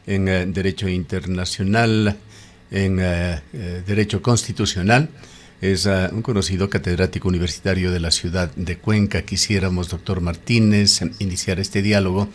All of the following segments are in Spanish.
en Derecho Internacional, en Derecho Constitucional. Es un conocido catedrático universitario de la ciudad de Cuenca. Quisiéramos, doctor Martínez, iniciar este diálogo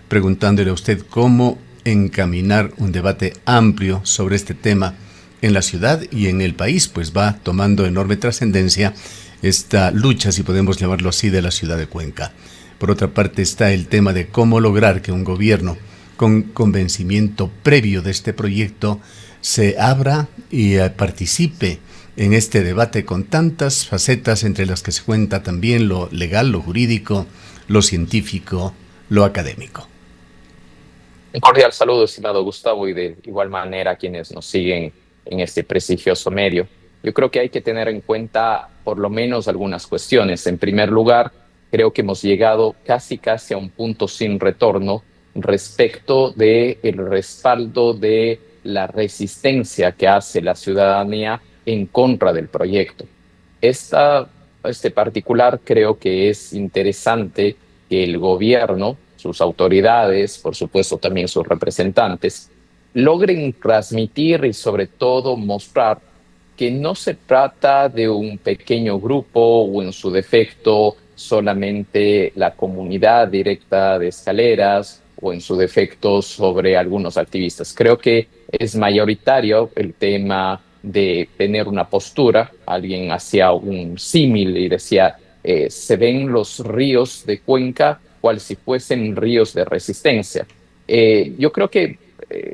preguntándole a usted cómo encaminar un debate amplio sobre este tema en la ciudad y en el país, pues va tomando enorme trascendencia esta lucha, si podemos llamarlo así, de la ciudad de Cuenca. Por otra parte está el tema de cómo lograr que un gobierno con convencimiento previo de este proyecto se abra y participe en este debate con tantas facetas, entre las que se cuenta también lo legal, lo jurídico, lo científico, lo académico. Un cordial saludo, estimado Gustavo, y de igual manera a quienes nos siguen en este prestigioso medio. Yo creo que hay que tener en cuenta por lo menos algunas cuestiones. En primer lugar, creo que hemos llegado casi a un punto sin retorno respecto del respaldo de la resistencia que hace la ciudadanía en contra del proyecto. Este particular creo que es interesante que el gobierno, sus autoridades, por supuesto también sus representantes, logren transmitir y sobre todo mostrar que no se trata de un pequeño grupo o en su defecto solamente la comunidad directa de Escaleras o en su defecto sobre algunos activistas. Creo que es mayoritario el tema de tener una postura. Alguien hacía un símil y decía, se ven los ríos de Cuenca cual si fuesen ríos de resistencia. Yo creo que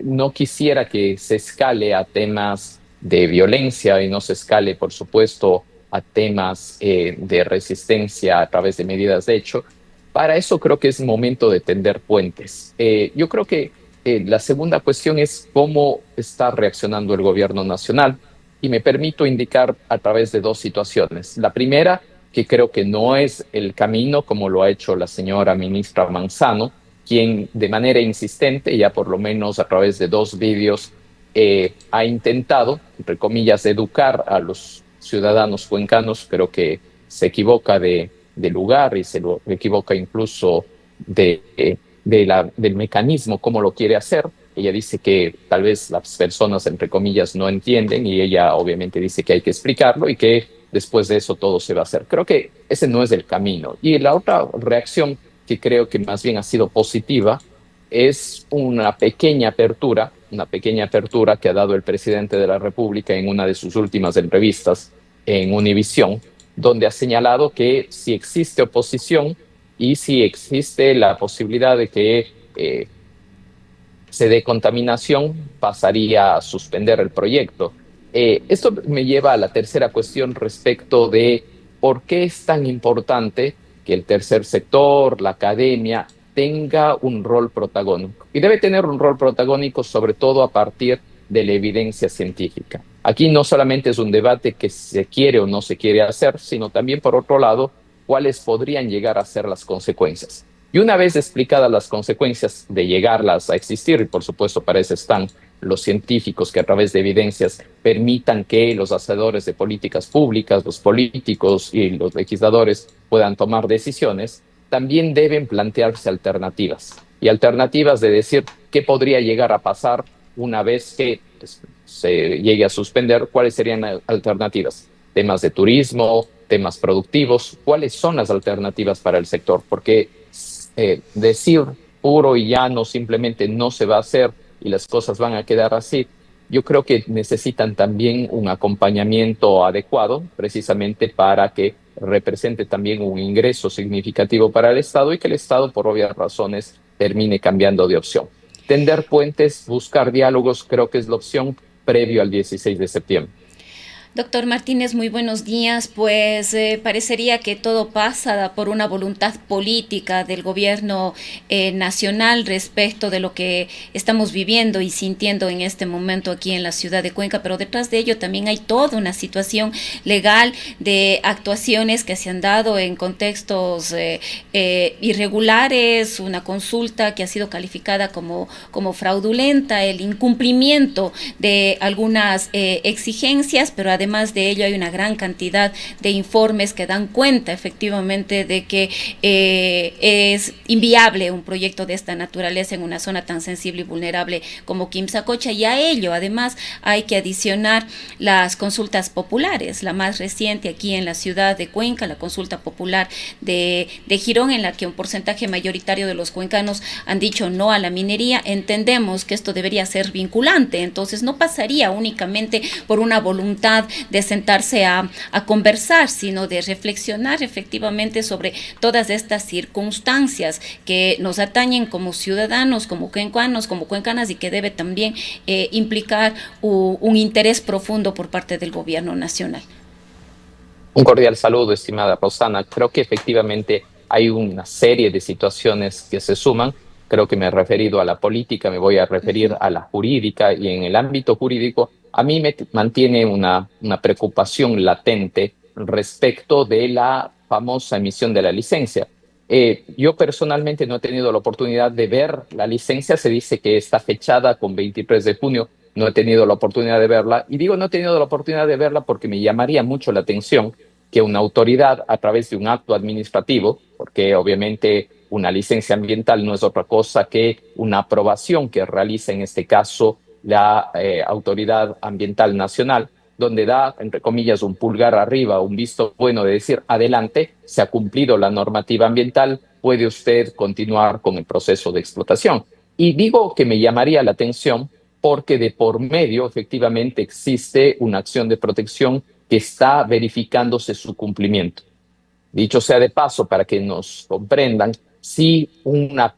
no quisiera que se escale a temas de violencia y no se escale, por supuesto, a temas de resistencia a través de medidas de hecho. Para eso creo que es momento de tender puentes. Yo creo que la segunda cuestión es cómo está reaccionando el gobierno nacional, y me permito indicar a través de dos situaciones. La primera, que creo que no es el camino como lo ha hecho la señora ministra Manzano, quien de manera insistente, ya por lo menos a través de dos vídeos, ha intentado, entre comillas, educar a los ciudadanos cuencanos. Creo que se equivoca de lugar y se equivoca incluso del mecanismo, cómo lo quiere hacer. Ella dice que tal vez las personas, entre comillas, no entienden, y ella obviamente dice que hay que explicarlo y que después de eso todo se va a hacer. Creo que ese no es el camino. Y la otra reacción, que creo que más bien ha sido positiva, es una pequeña apertura que ha dado el presidente de la República en una de sus últimas entrevistas en Univisión, donde ha señalado que si existe oposición y si existe la posibilidad de que se dé contaminación, pasaría a suspender el proyecto. Esto me lleva a la tercera cuestión respecto de por qué es tan importante que el tercer sector, la academia, tenga un rol protagónico. Y debe tener un rol protagónico sobre todo a partir de la evidencia científica. Aquí no solamente es un debate que se quiere o no se quiere hacer, sino también, por otro lado, cuáles podrían llegar a ser las consecuencias. Y una vez explicadas las consecuencias de llegarlas a existir, y por supuesto para eso están los científicos que a través de evidencias permitan que los hacedores de políticas públicas, los políticos y los legisladores puedan tomar decisiones, también deben plantearse alternativas. Y alternativas de decir qué podría llegar a pasar una vez que se llegue a suspender, cuáles serían alternativas. Temas de turismo, temas productivos, cuáles son las alternativas para el sector, porque decir puro y llano simplemente no se va a hacer y las cosas van a quedar así, yo creo que necesitan también un acompañamiento adecuado, precisamente para que represente también un ingreso significativo para el Estado y que el Estado, por obvias razones, termine cambiando de opción. Tender puentes, buscar diálogos, creo que es la opción previo al 16 de septiembre. Doctor Martínez, muy buenos días. Pues parecería que todo pasa por una voluntad política del gobierno nacional respecto de lo que estamos viviendo y sintiendo en este momento aquí en la ciudad de Cuenca, pero detrás de ello también hay toda una situación legal de actuaciones que se han dado en contextos irregulares, una consulta que ha sido calificada como fraudulenta, el incumplimiento de algunas exigencias, pero además además de ello hay una gran cantidad de informes que dan cuenta efectivamente de que es inviable un proyecto de esta naturaleza en una zona tan sensible y vulnerable como Quimsacocha, y a ello además hay que adicionar las consultas populares, la más reciente aquí en la ciudad de Cuenca, la consulta popular de Girón, en la que un porcentaje mayoritario de los cuencanos han dicho no a la minería. Entendemos que esto debería ser vinculante, entonces no pasaría únicamente por una voluntad de sentarse a conversar, sino de reflexionar efectivamente sobre todas estas circunstancias que nos atañen como ciudadanos, como cuencanos, como cuencanas, y que debe también implicar un interés profundo por parte del gobierno nacional. Un cordial saludo, estimada Rosana. Creo que efectivamente hay una serie de situaciones que se suman. Creo que me he referido a la política, me voy a referir a la jurídica, y en el ámbito jurídico a mí me mantiene una preocupación latente respecto de la famosa emisión de la licencia. Yo personalmente no he tenido la oportunidad de ver la licencia, se dice que está fechada con 23 de junio, no he tenido la oportunidad de verla, y digo no he tenido la oportunidad de verla porque me llamaría mucho la atención que una autoridad, a través de un acto administrativo, porque obviamente una licencia ambiental no es otra cosa que una aprobación que realiza en este caso la Autoridad Ambiental Nacional, donde da, entre comillas, un pulgar arriba, un visto bueno de decir, adelante, se ha cumplido la normativa ambiental, puede usted continuar con el proceso de explotación. Y digo que me llamaría la atención porque de por medio efectivamente existe una acción de protección que está verificándose su cumplimiento. Dicho sea de paso, para que nos comprendan, si una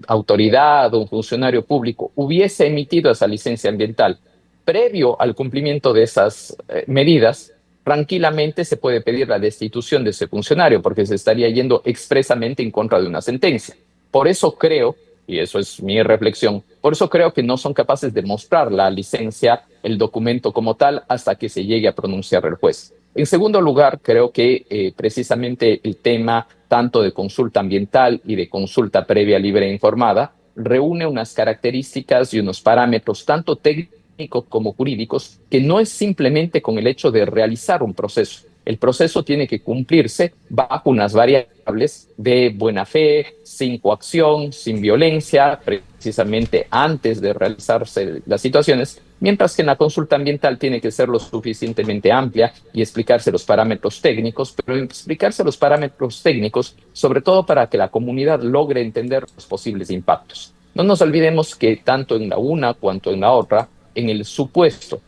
autoridad o un funcionario público hubiese emitido esa licencia ambiental previo al cumplimiento de esas medidas, tranquilamente se puede pedir la destitución de ese funcionario porque se estaría yendo expresamente en contra de una sentencia. Por eso creo, y eso es mi reflexión, por eso creo que no son capaces de mostrar la licencia, el documento como tal, hasta que se llegue a pronunciar el juez. En segundo lugar, creo que precisamente el tema tanto de consulta ambiental y de consulta previa libre e informada reúne unas características y unos parámetros tanto técnicos como jurídicos que no es simplemente con el hecho de realizar un proceso. El proceso tiene que cumplirse bajo unas variables de buena fe, sin coacción, sin violencia, precisamente antes de realizarse las situaciones, mientras que en la consulta ambiental tiene que ser lo suficientemente amplia y explicarse los parámetros técnicos, pero explicarse los parámetros técnicos sobre todo para que la comunidad logre entender los posibles impactos. No nos olvidemos que tanto en la una cuanto en la otra, en el supuesto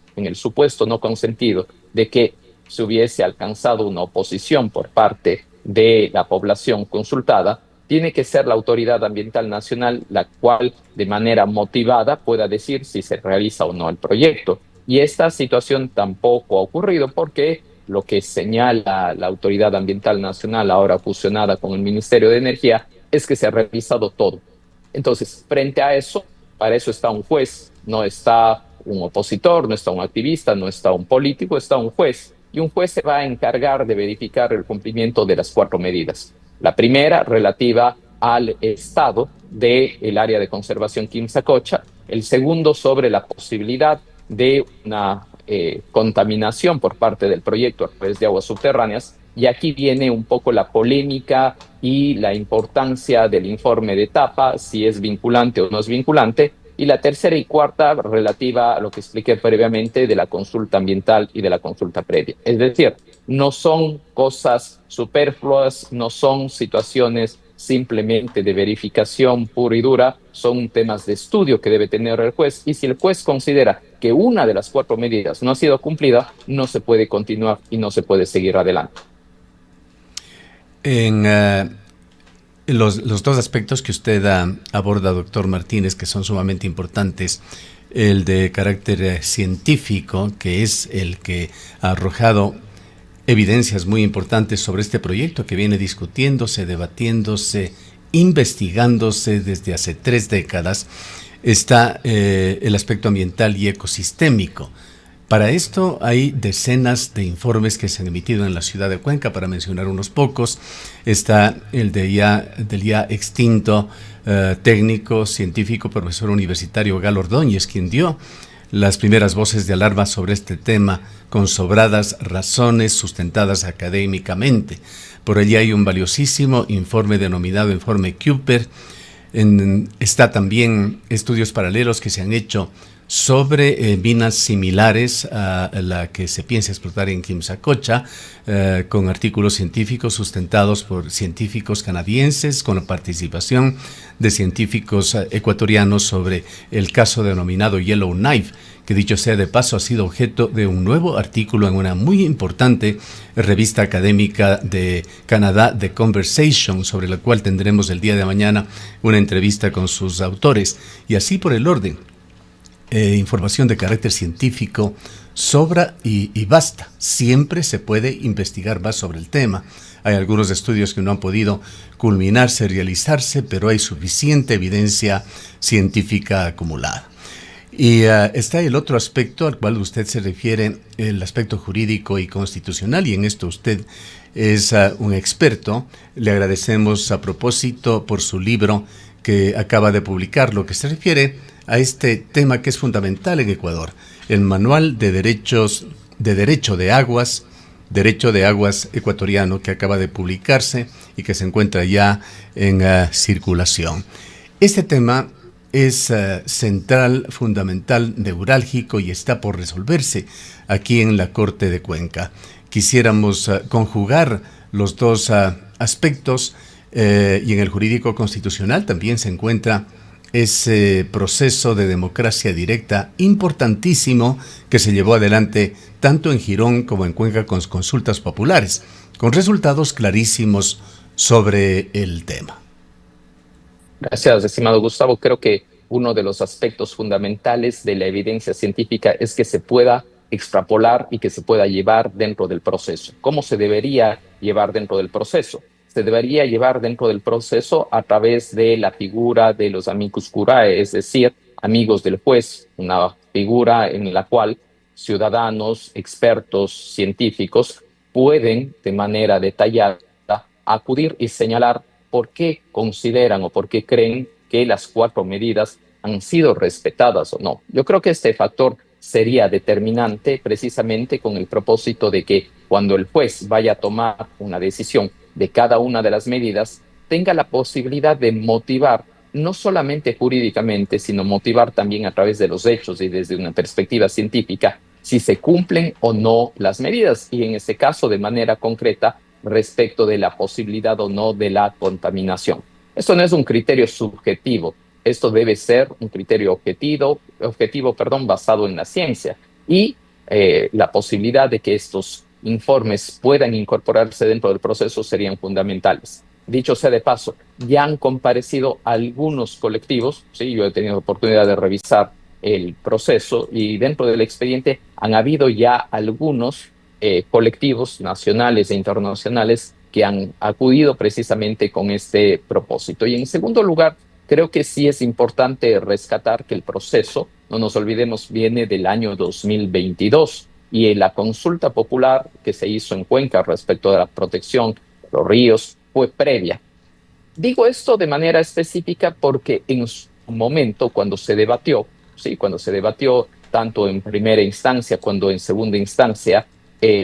no consentido de que se hubiese alcanzado una oposición por parte de la población consultada, tiene que ser la Autoridad Ambiental Nacional la cual de manera motivada pueda decir si se realiza o no el proyecto. Y esta situación tampoco ha ocurrido porque lo que señala la Autoridad Ambiental Nacional, ahora fusionada con el Ministerio de Energía, es que se ha revisado todo. Entonces, frente a eso, para eso está un juez, no está un opositor, no está un activista, no está un político, está un juez. Y un juez se va a encargar de verificar el cumplimiento de las 4 medidas. La primera, relativa al estado del área de conservación Quimsacocha. El segundo, sobre la posibilidad de una contaminación por parte del proyecto a través de aguas subterráneas. Y aquí viene un poco la polémica y la importancia del informe de etapa, si es vinculante o no es vinculante. Y la tercera y cuarta, relativa a lo que expliqué previamente de la consulta ambiental y de la consulta previa. Es decir, no son cosas superfluas, no son situaciones simplemente de verificación pura y dura, son temas de estudio que debe tener el juez, y si el juez considera que una de las 4 medidas no ha sido cumplida, no se puede continuar y no se puede seguir adelante. En los 2 aspectos que usted aborda, doctor Martínez, que son sumamente importantes, el de carácter científico, que es el que ha arrojado evidencias muy importantes sobre este proyecto que viene discutiéndose, debatiéndose, investigándose desde hace 3 décadas, está el aspecto ambiental y ecosistémico. Para esto hay decenas de informes que se han emitido en la ciudad de Cuenca, para mencionar unos pocos. Está el del ya extinto técnico científico, profesor universitario Galo Ordóñez, quien dio las primeras voces de alarma sobre este tema con sobradas razones sustentadas académicamente. Por allí hay un valiosísimo informe denominado Informe Cooper. Está también estudios paralelos que se han hecho sobre minas similares a la que se piensa explotar en Quimsacocha, con artículos científicos sustentados por científicos canadienses, con la participación de científicos ecuatorianos sobre el caso denominado Yellowknife, que dicho sea de paso ha sido objeto de un nuevo artículo en una muy importante revista académica de Canadá, The Conversation, sobre la cual tendremos el día de mañana una entrevista con sus autores, y así por el orden. Información de carácter científico sobra y basta. Siempre se puede investigar más sobre el tema. Hay algunos estudios que no han podido culminarse, realizarse, pero hay suficiente evidencia científica acumulada. Y está el otro aspecto al cual usted se refiere, el aspecto jurídico y constitucional, y en esto usted es un experto. Le agradecemos a propósito por su libro que acaba de publicar, lo que se refiere a este tema que es fundamental en Ecuador, el Manual de Derecho de Aguas ecuatoriano, que acaba de publicarse y que se encuentra ya en circulación. Este tema es central, fundamental, neurálgico, y está por resolverse aquí en la Corte de Cuenca. Quisiéramos conjugar los dos aspectos, y en el jurídico constitucional también se encuentra ese proceso de democracia directa importantísimo que se llevó adelante tanto en Girón como en Cuenca con consultas populares, con resultados clarísimos sobre el tema. Gracias, estimado Gustavo. Creo que uno de los aspectos fundamentales de la evidencia científica es que se pueda extrapolar y que se pueda llevar dentro del proceso. ¿Cómo se debería llevar dentro del proceso? Se debería llevar dentro del proceso a través de la figura de los amicus curiae, es decir, amigos del juez, una figura en la cual ciudadanos, expertos, científicos pueden de manera detallada acudir y señalar por qué consideran o por qué creen que las 4 medidas han sido respetadas o no. Yo creo que este factor sería determinante precisamente con el propósito de que cuando el juez vaya a tomar una decisión de cada una de las medidas, tenga la posibilidad de motivar, no solamente jurídicamente, sino motivar también a través de los hechos y desde una perspectiva científica, si se cumplen o no las medidas, y en este caso de manera concreta respecto de la posibilidad o no de la contaminación. Esto no es un criterio subjetivo, esto debe ser un criterio objetivo, basado en la ciencia, y la posibilidad de que estos informes puedan incorporarse dentro del proceso serían fundamentales. Dicho sea de paso, ya han comparecido algunos colectivos, ¿sí? Yo he tenido oportunidad de revisar el proceso y dentro del expediente han habido ya algunos colectivos nacionales e internacionales que han acudido precisamente con este propósito. Y en segundo lugar, creo que sí es importante rescatar que el proceso, no nos olvidemos, viene del año 2022 y la consulta popular que se hizo en Cuenca respecto de la protección de los ríos fue previa. Digo esto de manera específica porque en su momento, cuando se debatió tanto en primera instancia como en segunda instancia,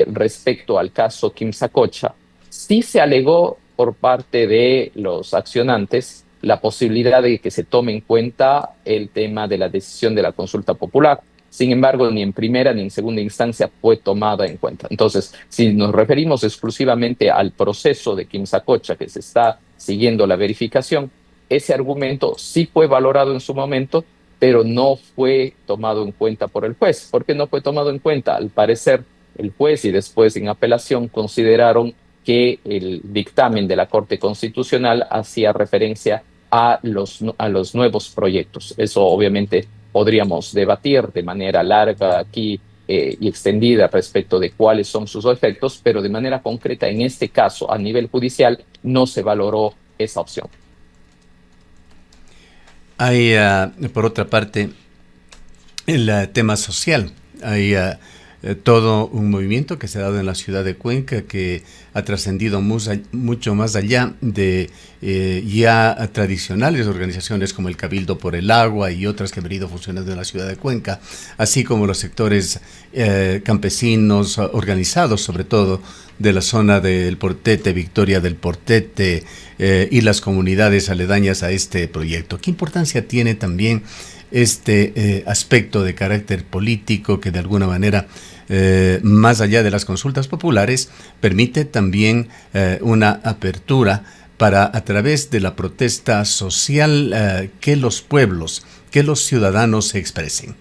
respecto al caso Quimsacocha, sí se alegó por parte de los accionantes la posibilidad de que se tome en cuenta el tema de la decisión de la consulta popular. Sin embargo, ni en primera ni en segunda instancia fue tomada en cuenta. Entonces, si nos referimos exclusivamente al proceso de Quimsacocha que se está siguiendo la verificación, ese argumento sí fue valorado en su momento, pero no fue tomado en cuenta por el juez. ¿Por qué no fue tomado en cuenta? Al parecer, el juez y después en apelación consideraron que el dictamen de la Corte Constitucional hacía referencia a los nuevos proyectos. Eso obviamente podríamos debatir de manera larga aquí y extendida respecto de cuáles son sus efectos, pero de manera concreta en este caso a nivel judicial no se valoró esa opción. Hay, por otra parte, el tema social. Hay todo un movimiento que se ha dado en la ciudad de Cuenca, que ha trascendido mucho más allá de ya tradicionales organizaciones como el Cabildo por el Agua y otras que han venido funcionando en la ciudad de Cuenca, así como los sectores campesinos organizados, sobre todo de la zona del Portete, Victoria del Portete, y las comunidades aledañas a este proyecto. ¿Qué importancia tiene también este aspecto de carácter político que de alguna manera, más allá de las consultas populares, permite también una apertura para, a través de la protesta social, que los pueblos, que los ciudadanos se expresen?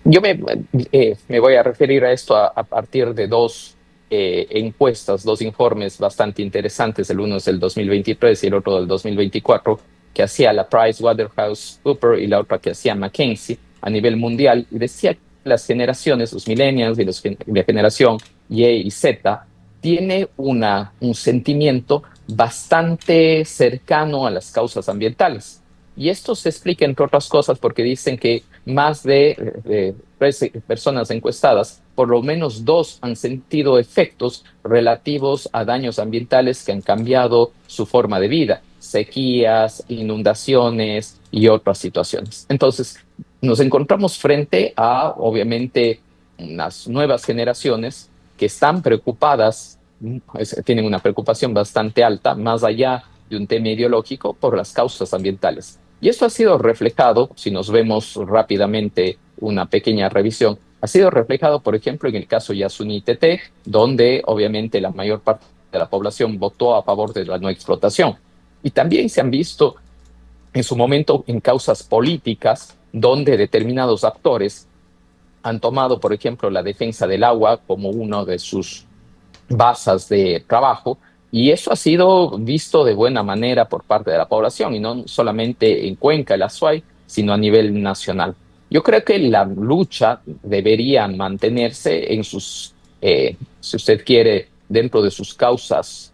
Yo me voy a referir a esto a partir de dos encuestas, dos informes bastante interesantes. El uno es del 2023 y el otro del 2024, que hacía la PricewaterhouseCoopers y la otra que hacía McKinsey a nivel mundial. Y decía que las generaciones, los millennials y los de generación Y y Z, tiene un sentimiento bastante cercano a las causas ambientales. Y esto se explica, entre otras cosas, porque dicen que más de 13 personas encuestadas, por lo menos 2 han sentido efectos relativos a daños ambientales que han cambiado su forma de vida, sequías, inundaciones y otras situaciones. Entonces, nos encontramos frente a, obviamente, unas nuevas generaciones que están preocupadas, tienen una preocupación bastante alta, más allá de un tema ideológico, por las causas ambientales. Y esto ha sido reflejado, si nos vemos rápidamente una pequeña revisión, ha sido reflejado, por ejemplo, en el caso Yasuní Teté, donde obviamente la mayor parte de la población votó a favor de la no explotación. Y también se han visto en su momento en causas políticas, donde determinados actores han tomado, por ejemplo, la defensa del agua como uno de sus bases de trabajo, y eso ha sido visto de buena manera por parte de la población, y no solamente en Cuenca, el Azuay, sino a nivel nacional. Yo creo que la lucha debería mantenerse en sus, si usted quiere, dentro de sus causas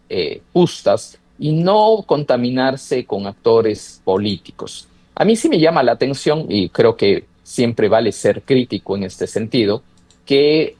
justas, y no contaminarse con actores políticos. A mí sí me llama la atención, y creo que siempre vale ser crítico en este sentido, que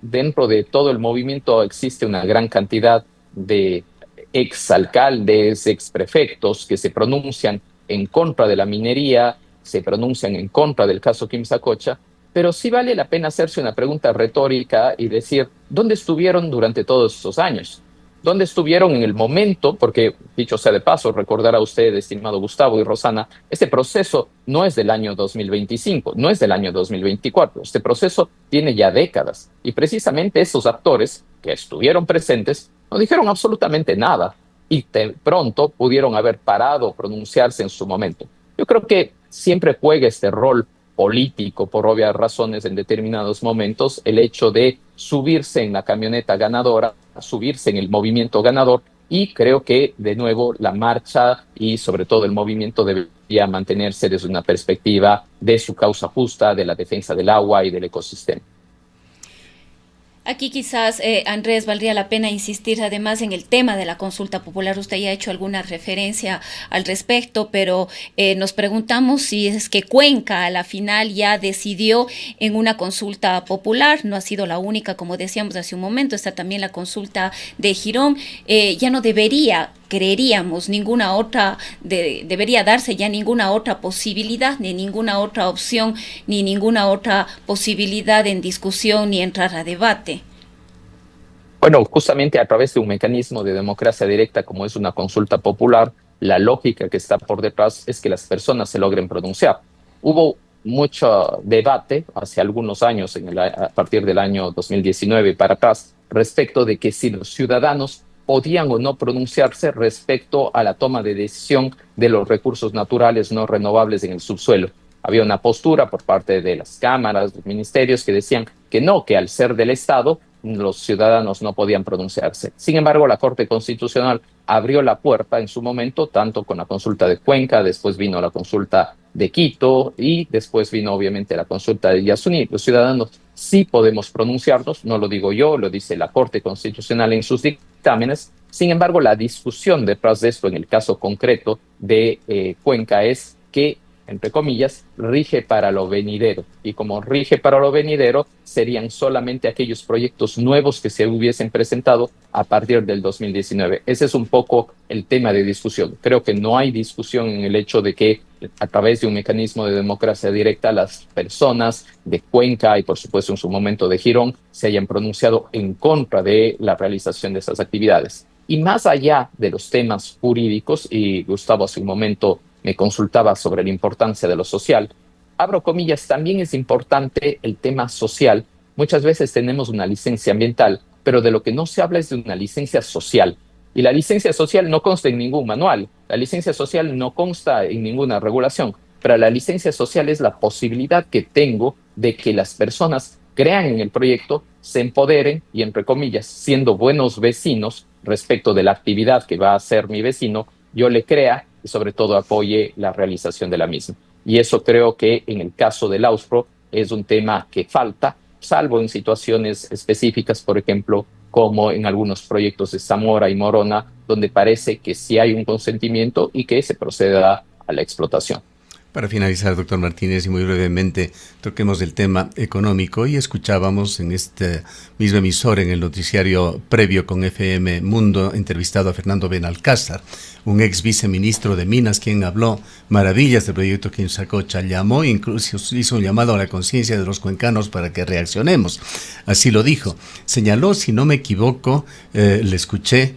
dentro de todo el movimiento existe una gran cantidad de exalcaldes, exprefectos que se pronuncian en contra de la minería, se pronuncian en contra del caso Quimsacocha, pero sí vale la pena hacerse una pregunta retórica y decir, ¿dónde estuvieron durante todos estos años? ¿Dónde estuvieron en el momento? Porque, dicho sea de paso, recordará usted, estimado Gustavo y Rosana, este proceso no es del año 2025, no es del año 2024. Este proceso tiene ya décadas. Y precisamente esos actores que estuvieron presentes no dijeron absolutamente nada y de pronto pudieron haber parado o pronunciarse en su momento. Yo creo que siempre juega este rol político, por obvias razones, en determinados momentos, el hecho de subirse en la camioneta ganadora, subirse en el movimiento ganador, y creo que, de nuevo, la marcha y sobre todo el movimiento debería mantenerse desde una perspectiva de su causa justa, de la defensa del agua y del ecosistema. Aquí quizás, Andrés, valdría la pena insistir además en el tema de la consulta popular. Usted ya ha hecho alguna referencia al respecto, pero nos preguntamos si es que Cuenca a la final ya decidió en una consulta popular. No ha sido la única, como decíamos hace un momento, está también la consulta de Girón. Ya no debería, creeríamos, ninguna otra, debería darse ya ninguna otra posibilidad, ni ninguna otra opción, ni ninguna otra posibilidad en discusión ni entrar a debate. Bueno, justamente a través de un mecanismo de democracia directa como es una consulta popular, la lógica que está por detrás es que las personas se logren pronunciar. Hubo mucho debate hace algunos años, a partir del año 2019 para atrás, respecto de que si los ciudadanos podían o no pronunciarse respecto a la toma de decisión de los recursos naturales no renovables en el subsuelo. Había una postura por parte de las cámaras, de los ministerios, que decían que no, que al ser del Estado, los ciudadanos no podían pronunciarse. Sin embargo, la Corte Constitucional abrió la puerta en su momento, tanto con la consulta de Cuenca, después vino la consulta de Quito y después vino obviamente la consulta de Yasuní. Los ciudadanos sí podemos pronunciarnos, no lo digo yo, lo dice la Corte Constitucional en sus dictámenes. Sin embargo, la discusión detrás de esto, en el caso concreto de Cuenca, es que entre comillas, rige para lo venidero. Y como rige para lo venidero, serían solamente aquellos proyectos nuevos que se hubiesen presentado a partir del 2019. Ese es un poco el tema de discusión. Creo que no hay discusión en el hecho de que a través de un mecanismo de democracia directa las personas de Cuenca y por supuesto en su momento de Girón se hayan pronunciado en contra de la realización de esas actividades. Y más allá de los temas jurídicos, y Gustavo hace un momento me consultaba sobre la importancia de lo social, abro comillas, también es importante el tema social. Muchas veces tenemos una licencia ambiental, pero de lo que no se habla es de una licencia social. Y la licencia social no consta en ningún manual, la licencia social no consta en ninguna regulación, pero la licencia social es la posibilidad que tengo de que las personas crean en el proyecto, se empoderen y, entre comillas, siendo buenos vecinos respecto de la actividad que va a hacer mi vecino, yo le crea y sobre todo apoye la realización de la misma. Y eso creo que en el caso del AUSPRO es un tema que falta, salvo en situaciones específicas, por ejemplo, como en algunos proyectos de Zamora y Morona, donde parece que sí hay un consentimiento y que se proceda a la explotación. Para finalizar, doctor Martínez, y muy brevemente, toquemos el tema económico. Y escuchábamos en este mismo emisor, en el noticiario previo con FM Mundo, entrevistado a Fernando Benalcázar, un ex viceministro de Minas, quien habló maravillas del proyecto Quimsacocha, llamó, incluso hizo un llamado a la conciencia de los cuencanos para que reaccionemos. Así lo dijo. Señaló, si no me equivoco, le escuché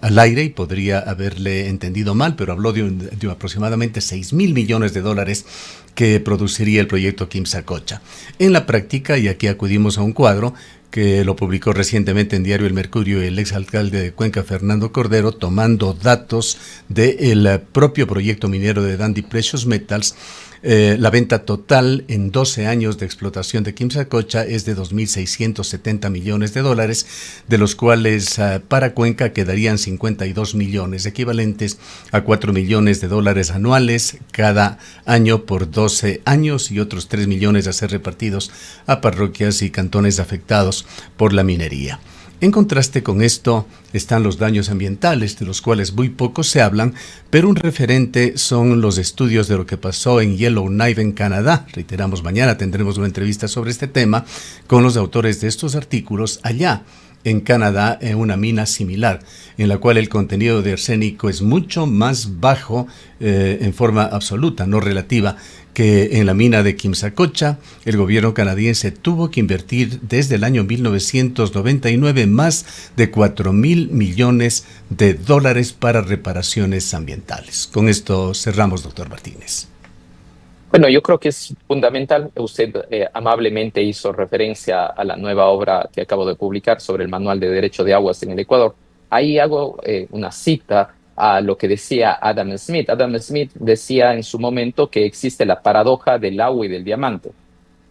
al aire y podría haberle entendido mal, pero habló de aproximadamente 6.000 millones de dólares que produciría el proyecto Quimsacocha. En la práctica, y aquí acudimos a un cuadro que lo publicó recientemente en Diario El Mercurio el exalcalde de Cuenca, Fernando Cordero, tomando datos del propio proyecto minero de Dundee Precious Metals. La venta total en 12 años de explotación de Quimsacocha es de 2.670 millones de dólares, de los cuales para Cuenca quedarían 52 millones, equivalentes a 4 millones de dólares anuales cada año por 12 años y otros 3 millones a ser repartidos a parroquias y cantones afectados por la minería. En contraste con esto están los daños ambientales, de los cuales muy poco se hablan, pero un referente son los estudios de lo que pasó en Yellowknife, en Canadá. Reiteramos, mañana tendremos una entrevista sobre este tema con los autores de estos artículos allá en Canadá, en una mina similar, en la cual el contenido de arsénico es mucho más bajo en forma absoluta, no relativa, que en la mina de Quimsacocha. El gobierno canadiense tuvo que invertir desde el año 1999 más de 4.000 millones de dólares para reparaciones ambientales. Con esto cerramos, doctor Martínez. Bueno, yo creo que es fundamental. Usted amablemente hizo referencia a la nueva obra que acabo de publicar sobre el Manual de Derecho de Aguas en el Ecuador. Ahí hago una cita a lo que decía Adam Smith. Adam Smith decía en su momento que existe la paradoja del agua y del diamante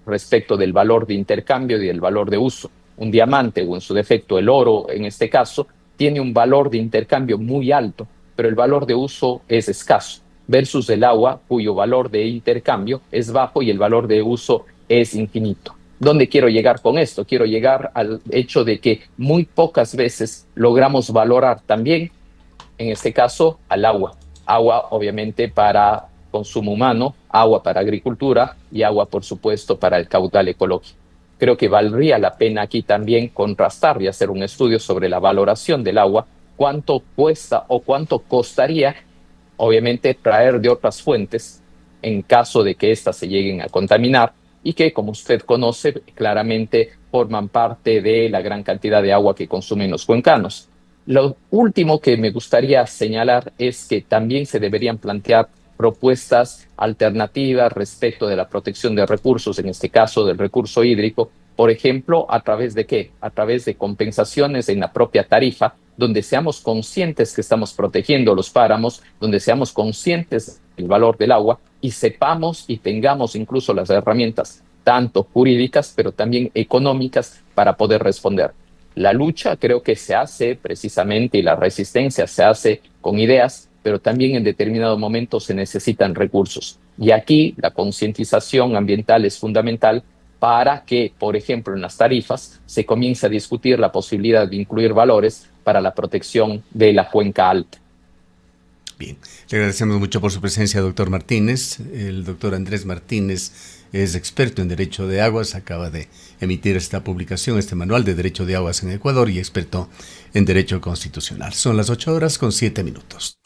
respecto del valor de intercambio y del valor de uso. Un diamante, o en su defecto el oro en este caso, tiene un valor de intercambio muy alto, pero el valor de uso es escaso, versus el agua, cuyo valor de intercambio es bajo y el valor de uso es infinito. ¿Dónde quiero llegar con esto? Quiero llegar al hecho de que muy pocas veces logramos valorar también, en este caso, al agua. Agua, obviamente, para consumo humano, agua para agricultura y agua, por supuesto, para el caudal ecológico. Creo que valdría la pena aquí también contrastar y hacer un estudio sobre la valoración del agua, cuánto cuesta o cuánto costaría, obviamente, traer de otras fuentes en caso de que éstas se lleguen a contaminar y que, como usted conoce, claramente forman parte de la gran cantidad de agua que consumen los cuencanos. Lo último que me gustaría señalar es que también se deberían plantear propuestas alternativas respecto de la protección de recursos, en este caso del recurso hídrico, por ejemplo, ¿a través de qué? A través de compensaciones en la propia tarifa, donde seamos conscientes que estamos protegiendo los páramos, donde seamos conscientes del valor del agua y sepamos y tengamos incluso las herramientas, tanto jurídicas, pero también económicas, para poder responder. La lucha creo que se hace precisamente y la resistencia se hace con ideas, pero también en determinado momento se necesitan recursos. Y aquí la concientización ambiental es fundamental para que, por ejemplo, en las tarifas se comience a discutir la posibilidad de incluir valores para la protección de la cuenca alta. Bien, le agradecemos mucho por su presencia, doctor Martínez. El doctor Andrés Martínez es experto en Derecho de Aguas, acaba de emitir esta publicación, este manual de Derecho de Aguas en Ecuador y experto en Derecho Constitucional. Son las 8:07 .